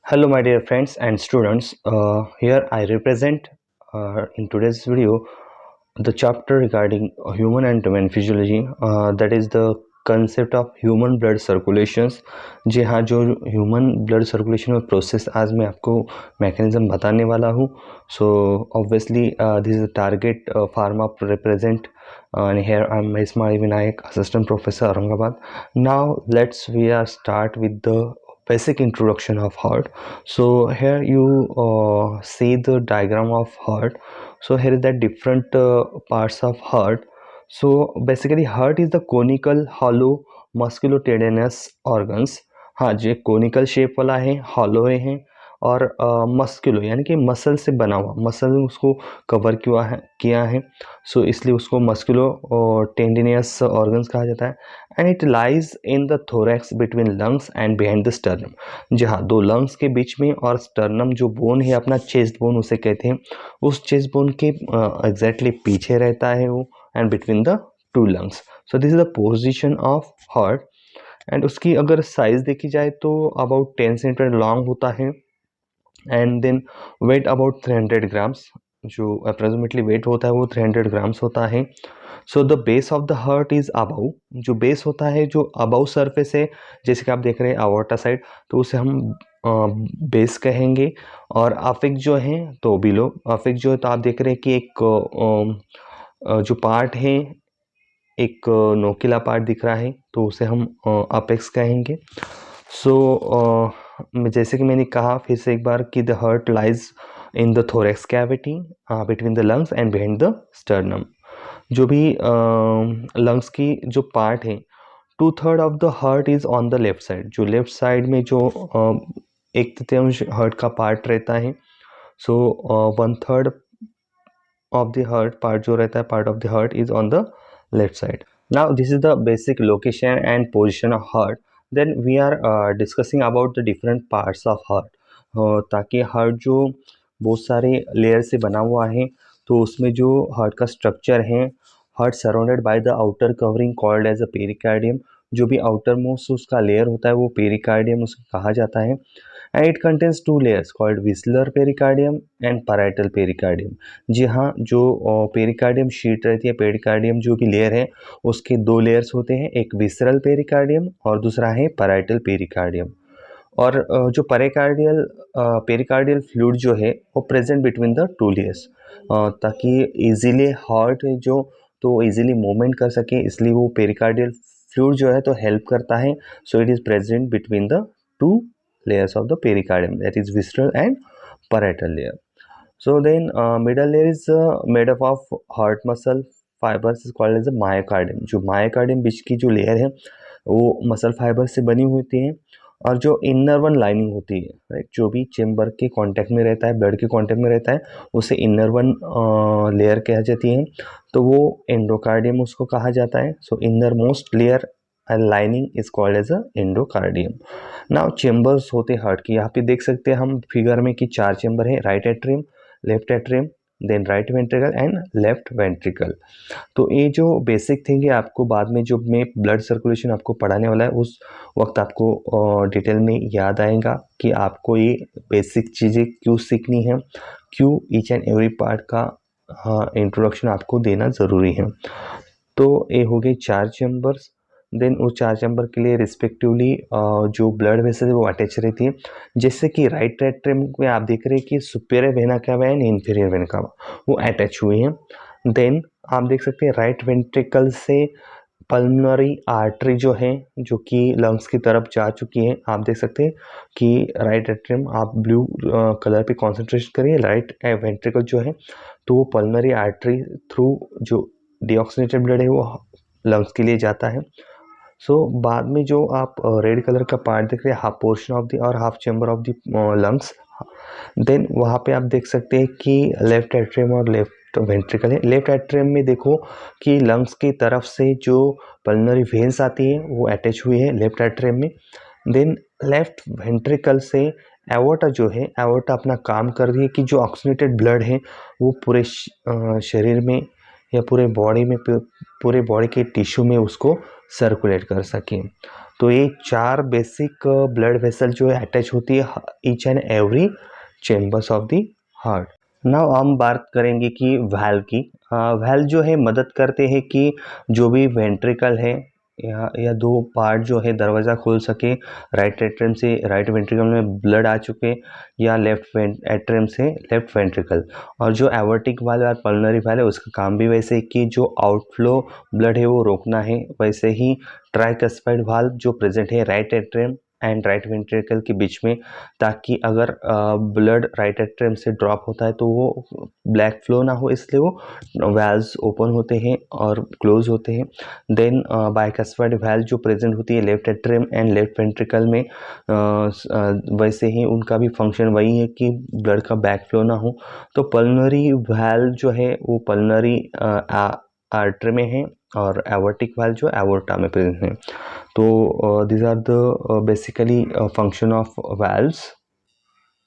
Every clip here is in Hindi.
Hello, my dear friends and students. Here I represent in today's video the chapter regarding human and human physiology. That is the concept of human blood circulations. जी हाँ, जो ह्यूमन ब्लड सर्कुलेशन और प्रोसेस आज मैं आपको मैकेनिज्म बताने वाला हूँ. So obviously this is target pharma represent and here I'm Ismail Vinayak, assistant professor Aurangabad. Now we are start with the basic introduction of heart. So here you see the diagram of heart. So here is the different parts of heart. So basically heart is the conical hollow musculotendinous organs. हाँ जी, कोनिकल शेप वाला है, हॉलो है और मस्कुलो यानी कि मसल से बना हुआ, मसल उसको कवर किया है. सो इसलिए उसको मस्कुलो टेंडिनियस ऑर्गन्स कहा जाता है. And it lies in the thorax between lungs and behind the sternum. जी हाँ, दो लंग्स के बीच में और स्टर्नम जो बोन है अपना, चेस्ट बोन उसे कहते हैं, उस चेस्ट बोन के एग्जैक्टली पीछे रहता है वो, and between the two lungs. So this is the position of heart. And उसकी अगर साइज देखी जाए तो अबाउट 10 सेंटीमीटर लॉन्ग होता है and then weight about 300 grams. जो अप्रोक्सीमेटली वेट होता है वो 300 ग्राम्स होता है. So the base of the heart is about. जो बेस होता है जो अबाउ सरफेस है, जैसे कि आप देख रहे हैं अवॉर्टा साइड, तो उसे हम बेस कहेंगे. और अफिक जो है तो बिलो. अफिक जो है तो आप देख रहे हैं कि एक जो पार्ट है, एक नोकीला पार्ट दिख रहा है, तो उसे हम अपेक्स कहेंगे. सो जैसे कि मैंने कहा फिर से एक बार कि the heart lies in the thorax cavity between the lungs and behind the sternum. जो भी लंग्स की जो पार्ट है, 2/3 of the heart is on the left side. जो लेफ्ट साइड में जो एक तृतीयांश हार्ट का पार्ट रहता है. सो 1/3 of the heart part जो रहता है, part of the heart is on the left side. Now this is the basic location and position of heart. Then we are discussing about the different parts of heart. ताकि हार्ट जो बहुत सारे लेयर से बना हुआ है, तो उसमें जो हार्ट का स्ट्रक्चर है, heart surrounded by the outer covering called as a pericardium. जो भी आउटर मोस्ट उसका लेयर होता है वो पेरिकार्डियम उसको कहा जाता है. And it contains two layers called visceral pericardium and parietal pericardium. जी हाँ, जो पेरिकार्डियम शीट रहती है, पेरिकार्डियम जो भी लेयर है उसके दो लेयर्स होते हैं, एक विसरल पेरिकार्डियम और दूसरा है पैराइटल पेरिकार्डियम. और जो पेरिकार्डियल फ्लूइड जो है वो present between the two layers, ताकि इजीली हार्ट जो तो इजीली मूवमेंट कर सके, इसलिए वो पेरिकार्डियल फ्लूइड जो है तो हेल्प करता है. So it is present between the two layers of the pericardium, that is visceral and parietal layer. So then middle layer is made up of heart muscle fibers is called as a myocardium. जो myocardium बीच की जो लेयर है वो मसल फाइबर से बनी होती है. और जो इनर वन लाइनिंग होती है, राइट, जो भी चेम्बर के कांटेक्ट में रहता है, ब्लड के कांटेक्ट में रहता है, उसे इनर वन लेयर कहा जाती है. तो वो एंडोकार्डियम उसको कहा जाता है. So inner most layer and lining is called as a endocardium. Now chambers होते हैं हार्ट की, यहाँ पे देख सकते हैं हम फिगर में कि 4 चेम्बर है, right atrium, left atrium, then right ventricle and left ventricle. तो ये जो बेसिक थिंग है, आपको बाद में जो मैं ब्लड सर्कुलेशन आपको पढ़ाने वाला है उस वक्त आपको डिटेल में याद आएगा कि आपको ये बेसिक चीज़ें क्यों सीखनी है, क्यों ईच एंड एवरी पार्ट का इंट्रोडक्शन आपको देना ज़रूरी है. तो ये हो गए 4 चैम्बर्स. देन उस 4 चैम्बर के लिए रिस्पेक्टिवली जो ब्लड वेसल है वो अटैच रहती है. जैसे कि राइट एट्रियम में आप देख रहे हैं कि superior vena cava and inferior vena कावा वो अटैच हुए हैं. देन आप देख सकते हैं राइट वेंट्रिकल से पल्मोनरी आर्टरी जो है, जो कि लंग्स की तरफ जा चुकी है. आप देख सकते हैं कि राइट एट्रियम, आप ब्लू कलर पे कॉन्सेंट्रेशन करिए, राइट वेंट्रिकल जो है तो वो पल्मोनरी आर्टरी थ्रू जो डीऑक्सीनेटेड ब्लड है वो लंग्स के लिए जाता है. सो बाद में जो आप रेड कलर का पार्ट देख रहे हैं, हाफ पोर्शन ऑफ द और half chamber of the lungs, then वहाँ पे आप देख सकते हैं कि लेफ्ट एट्रियम और लेफ्ट वेंट्रिकल है. लेफ्ट एट्रियम में देखो कि लंग्स की तरफ से जो पल्मोनरी वेन्स आती है वो अटैच हुई है लेफ्ट एट्रियम में. देन लेफ्ट वेंट्रिकल से एवोर्टा जो है, एवोर्टा अपना काम कर रही है कि जो ऑक्सीनेटेड ब्लड है वो पूरे शरीर में या पूरे बॉडी में, पूरे बॉडी के टिश्यू में उसको सर्कुलेट कर सकें. तो ये 4 बेसिक ब्लड वेसल जो है अटैच होती है each and every chambers of the heart. Now हम बात करेंगे कि वैल्व की। वैल्व जो है मदद करते हैं कि जो भी वेंट्रिकल है या दो पार्ट जो है दरवाज़ा खोल सके, राइट एट्रियम से राइट वेंट्रिकल में ब्लड आ चुके या लेफ्ट एट्रियम से लेफ्ट वेंट्रिकल। और जो एवर्टिक वाल्व और पल्मोनरी वाल्व है उसका काम भी वैसे कि जो आउटफ्लो ब्लड है वो रोकना है। वैसे ही ट्राइकस्पाइड वाल्व जो प्रेजेंट है right atrium and right ventricle के बीच में, ताकि अगर ब्लड राइट एट्रियम से ड्रॉप होता है तो वो ब्लैक फ्लो ना हो, इसलिए वो वैल्व्स ओपन होते हैं और क्लोज होते हैं। देन बाइकस्पाइड वैल्व जो प्रेजेंट होती है left atrium and left ventricle में, वैसे ही उनका भी फंक्शन वही है कि ब्लड का बैक फ्लो ना हो। तो पल्मोनरी वैल्व जो है वो पल्मोनरी आर्टरी में है और एवर्टिक वाल्व जो एवोर्टा में प्रेजेंट है। तो these are the basically function of valves.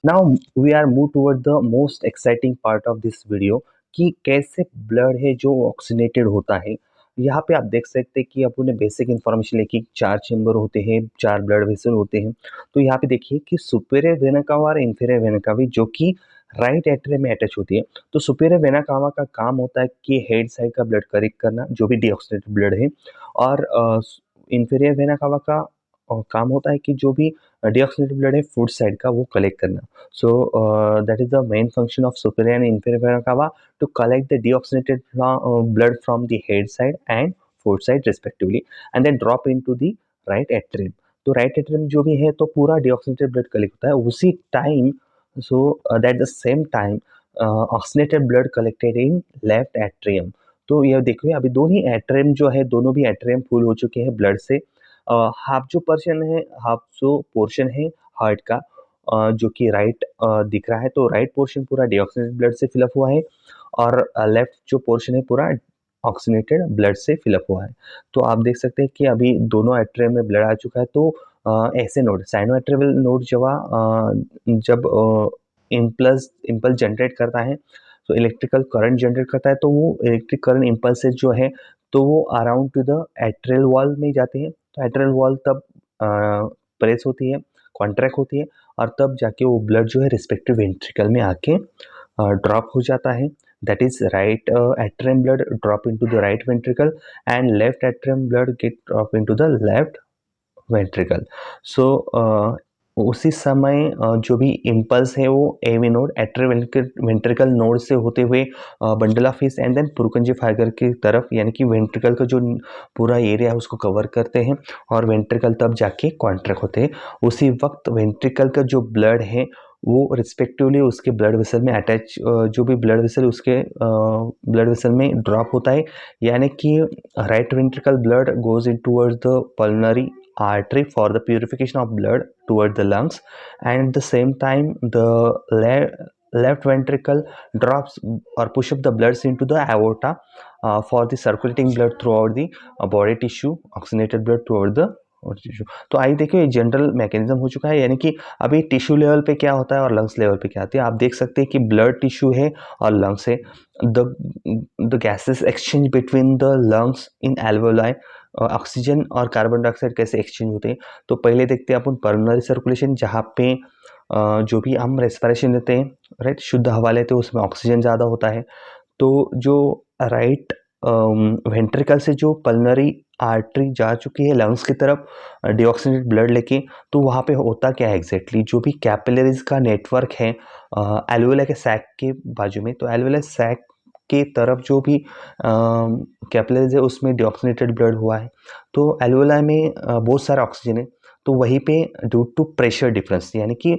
Now we are move toward the most exciting part of this video कि कैसे ब्लड है जो ऑक्सीनेटेड होता है। यहाँ पे आप देख सकते हैं कि अपन ने बेसिक इन्फॉर्मेशन लेके 4 चेम्बर होते हैं, 4 ब्लड वेसल होते हैं। तो यहाँ पे देखिए कि सुपीरियर वेना कावा और इंफीरियर वेना कावा जो कि राइट एट्रियम में अटैच होती है। तो सुपीरियर वेना कावा का काम होता है कि हेड साइड का ब्लड करेक्ट करना जो भी डीऑक्सीनेटेड ब्लड है, और इंफीरियर वेना कावा का काम होता है कि जो भी डीऑक्सीनेटेड ब्लड है फुट साइड का वो कलेक्ट करना। So that is the main function of superior and inferior vena cava, to collect the deoxygenated blood from the head side and foot side respectively, and then drop into the right atrium. तो राइट एट्रियम जो भी है तो पूरा डिऑक्सीनेटेड ब्लड कलेक्ट होता है उसी time. So that the same time oxygenated blood collected in left atrium. तो ये देखिए अभी दोनों ही एट्रियम जो है, दोनों भी एट्रियम फुल हो चुके हैं ब्लड से। हाफ जो पोर्शन है, हाफ जो पोर्शन है हार्ट का, जो कि राइट दिख रहा है, तो राइट पोर्शन पूरा डीऑक्सीनेटेड ब्लड से फिलअप हुआ है और लेफ्ट जो पोर्शन है पूरा ऑक्सीनेटेड ब्लड से फिलअप हुआ है। तो आप देख सकते हैं कि अभी दोनों एट्रियम में ब्लड आ चुका है। तो ऐसे नोड साइनोएट्रियल नोड जब इम्पल्स जनरेट करता है, तो इलेक्ट्रिकल करंट जनरेट करता है, तो वो इलेक्ट्रिक करंट इम्पल्सेस जो है तो वो around two the atrial wall में जाते हैं। तो एट्रियल वॉल तब प्रेस होती है, कॉन्ट्रैक्ट होती है, और तब जाके वो ब्लड जो है रिस्पेक्टिव वेंट्रिकल में आके ड्रॉप हो जाता है। That is right atrium blood drop into the right ventricle and left atrium blood get drop into the left ventricle. So उसी समय जो भी इम्पल्स है वो एवी नोड वेंट्रिकल नोड से होते हुए bundle of His and then Purkinje fibre की तरफ, यानी कि वेंट्रिकल का जो पूरा एरिया है उसको कवर करते हैं और वेंट्रिकल तब जाके कॉन्ट्रैक्ट होते हैं। उसी वक्त वेंट्रिकल का जो ब्लड है वो रिस्पेक्टिवली उसके ब्लड वेसल में अटैच, जो भी ब्लड वेसल उसके ब्लड वेसल में ड्रॉप होता है, यानी कि right ventricle blood goes in towards the pulmonary artery for the purification of blood toward the lungs, and at the same time the left ventricle drops or push up the bloods into the aorta for the circulating blood throughout the body tissue, oxygenated blood toward the tissue. तो आइए देखिए जनरल मैकेनिज्म हो चुका है, यानी कि अभी टिश्यू लेवल पे क्या होता है और लंग्स लेवल पे क्या होती है। आप देख सकते हैं कि ब्लड टिश्यू है और लंग्स है। The gases exchange between the lungs in alveoli, oxygen और कार्बन डाइऑक्साइड कैसे एक्सचेंज होते हैं। तो पहले देखते हैं अपन पल्मोनरी सर्कुलेशन, जहाँ पे जो भी हम रेस्पिरेशन लेते हैं, राइट, शुद्ध हवा लेते हैं, उसमें ऑक्सीजन ज़्यादा होता है। तो जो राइट वेंट्रिकल से जो पल्मोनरी आर्टरी जा चुकी है लंग्स की तरफ डीऑक्सीनेटेड ब्लड लेके, तो वहाँ पे होता क्या है एग्जैक्टली, जो भी कैपिलरीज का नेटवर्क है एल्वेोलाई के सैक के बाजू में, तो एल्वेोलाई सैक के तरफ जो भी कैपिलरीज है उसमें डीऑक्सीनेटेड ब्लड हुआ है। तो एल्वेोलाई में बहुत सारा ऑक्सीजन है, तो वहीं पे ड्यू टू प्रेशर डिफरेंस, यानी कि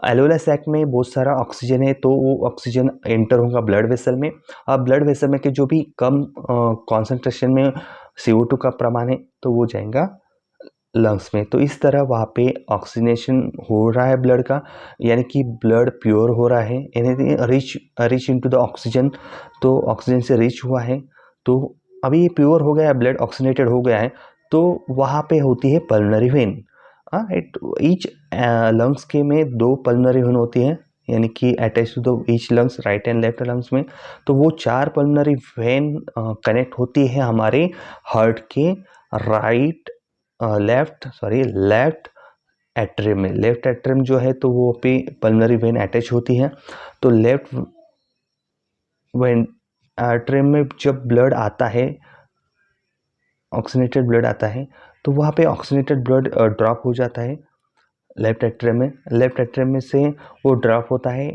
एल्वेोलाई सैक में बहुत सारा ऑक्सीजन है तो वो ऑक्सीजन एंटर होगा ब्लड वेसल में। अब ब्लड वेसल में के जो भी कम कॉन्सेंट्रेशन में CO2 का प्रमाण है तो वो जाएगा लंग्स में। तो इस तरह वहाँ पे ऑक्सीजनेशन हो रहा है ब्लड का, यानी कि ब्लड प्योर हो रहा है, anything rich into the oxygen, तो ऑक्सीजन से रिच हुआ है। तो अभी ये प्योर हो गया है, ब्लड ऑक्सीनेटेड हो गया है, तो वहाँ पे होती है पल्मोनरी वेन। ईच लंग्स के में 2 पल्मोनरी वेन होती है, यानी कि attach to the each lungs, right and left lungs में। तो वो 4 पल्मोनरी वेन कनेक्ट होती है हमारे हार्ट के राइट लेफ्ट एट्रियम में। लेफ्ट एट्रियम जो है तो वो पे पल्मोनरी वेन अटैच होती है। तो लेफ्ट वेन एट्रियम में जब ब्लड आता है, ऑक्सीनेटेड ब्लड आता है, तो वहाँ पे ऑक्सीनेटेड ब्लड ड्रॉप हो जाता है लेफ्ट एट्रियम में। लेफ्ट एट्रियम में से वो ड्रॉप होता है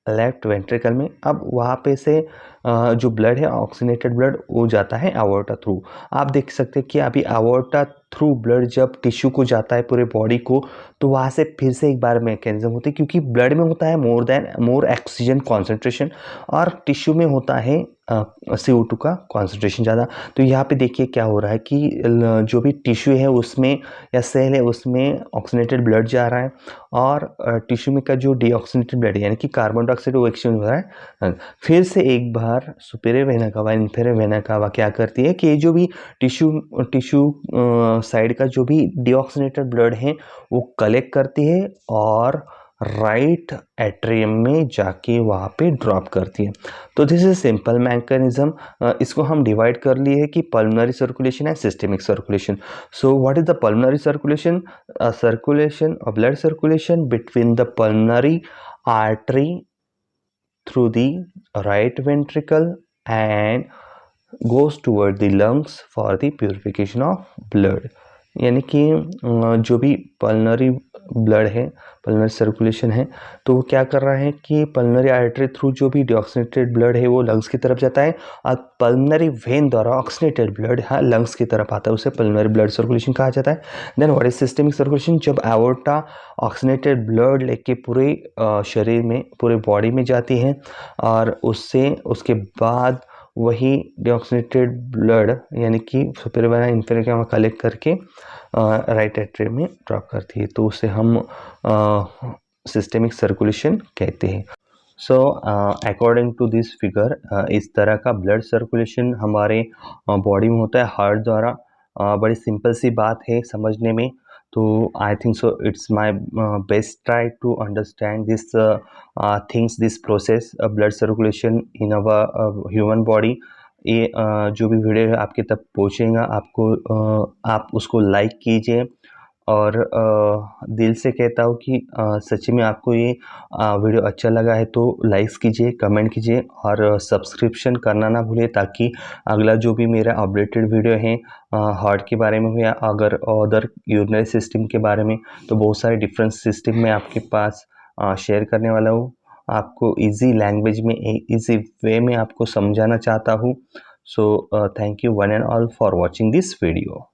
लेफ्ट वेंट्रिकल में। अब वहाँ पे से जो ब्लड है, ऑक्सीनेटेड ब्लड, वो जाता है अवॉर्टा थ्रू। आप देख सकते हैं कि अभी अवॉर्टा थ्रू ब्लड जब टिश्यू को जाता है, पूरे बॉडी को, तो वहाँ से फिर से एक बार मैकेनिज्म होती है, क्योंकि ब्लड में होता है मोर ऑक्सीजन कॉन्सेंट्रेशन और टिश्यू में होता है CO2 का कॉन्सेंट्रेशन ज़्यादा। तो यहाँ पे देखिए क्या हो रहा है कि जो भी टिश्यू है उसमें या सेल है उसमें ऑक्सीनेटेड ब्लड जा रहा है और टिश्यू में का जो डीऑक्सीनेटेड ब्लड यानी कि कार्बन डाइऑक्साइड वो एक्सचेंज हो रहा है। फिर से एक बार superior vena cava inferior vena cava क्या करती है कि जो भी टिश्यू साइड का जो भी डीऑक्सीनेटेड ब्लड है वो कलेक्ट करती है और राइट एट्रियम में जाके वहाँ पे ड्रॉप करती है। तो दिस इज सिंपल मैकेनिज्म। इसको हम डिवाइड कर लिए है कि pulmonary circulation and systemic circulation. So what is the pulmonary circulation? Circulation और blood circulation between the pulmonary artery through the right ventricle and goes toward the lungs for the purification of blood। यानी कि जो भी पल्मोनरी ब्लड है, पल्मोनरी सर्कुलेशन है, तो वो क्या कर रहा है कि पल्मोनरी आर्टरी थ्रू जो भी डीऑक्सीनेटेड ब्लड है वो लंग्स की तरफ जाता है और पल्मोनरी वेन द्वारा ऑक्सीनेटेड ब्लड लंग्स की तरफ आता है, उसे पल्मोनरी ब्लड सर्कुलेशन कहा जाता है। Then what is systemic circulation? जब एओर्टा ऑक्सीनेटेड ब्लड लेके पूरे शरीर में, पूरे बॉडी में जाती है और उसके बाद वही डीऑक्सीनेटेड ब्लड यानी कि superior vena inferior vena collect करके राइट एट्रियम में ड्रॉप करती है, तो उसे हम सिस्टेमिक सर्कुलेशन कहते हैं। So according to this figure, इस तरह का ब्लड सर्कुलेशन हमारे बॉडी में होता है हार्ट द्वारा। बड़ी सिंपल सी बात है समझने में, तो I think so it's my best try to understand this things, this process blood circulation in our human body. ये जो भी वीडियो है आपके तक पहुँचेगा, आपको आप उसको लाइक कीजिए और दिल से कहता हूँ कि सच में आपको ये वीडियो अच्छा लगा है तो लाइक्स कीजिए, कमेंट कीजिए और सब्सक्रिप्शन करना ना भूलिए, ताकि अगला जो भी मेरा अपडेटेड वीडियो है हार्ट के बारे में हो या अगर अदर यूरिनरी सिस्टम के बारे में, तो बहुत सारे डिफरेंट सिस्टम में आपके पास शेयर करने वाला हूँ। आपको इजी लैंग्वेज में, इजी वे में आपको समझाना चाहता हूँ। So thank you one and all for watching this video.